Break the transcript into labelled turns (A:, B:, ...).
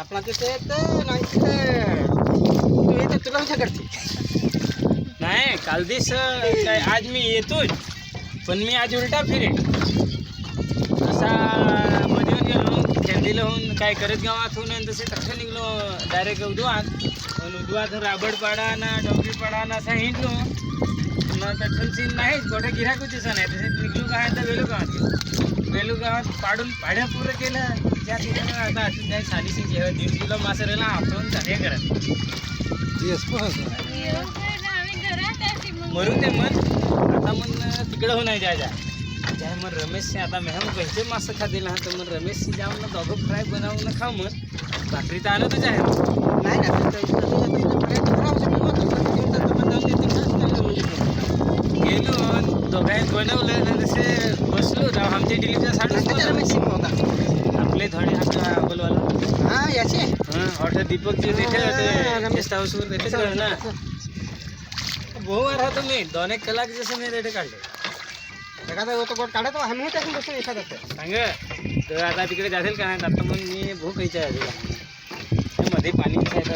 A: आपला तिथे तर नाही तिथे तू येते तुला विचार करते.
B: नाही काल दिस काय आज मी येतोय पण मी आज उलटा फिरे असा मध्ये येऊन गेलो चंदीला होऊन काय करत गावातून आणि तसे तसं निघलो डायरेक्ट उदवात राबडपाडा ना डोंगरीपाडा ना असा हिंडलो ना तठून सीन नाहीच कुठे गिऱ्हाईक दिसत नाही तसे निघलो काय तर वेलू गावात पाडून भाड्या पुरं केलं त्या ठिकाणी आता अजून काय साडीशी जेवण 1.5 किलो मासरेला आपण चाले करत मरून ते मन आता मन तिकडं होऊन जायच्या त्या मग रमेशचे आता मेहम पैसे मासं खातील ना तर मग रमेशशी जाऊन ना दोघं फ्राय बनवून खाऊ मग भाकरी तर आणतच आहे
A: नाही
B: गेलो दोघांनी बनवलं ना तसे बसलो राव आमच्या डिलीच्या साडीच आपले थोडे हात बोलवाला
A: हा याचे
B: हां ऑर्डर दीपकचे तिथे गेस्ट हाऊसवर तिथेच कळ ना बहुवार राहतो मी 2-1 कलाक जसं मी रेट काढले
A: एखादा होतो कोण काढतो आम्ही त्यातून बसून एखादा
B: सांग तर आता तिकडे जातील का नाही आता मग मी भूक खायच्या आहे मध्ये पाणी खायचं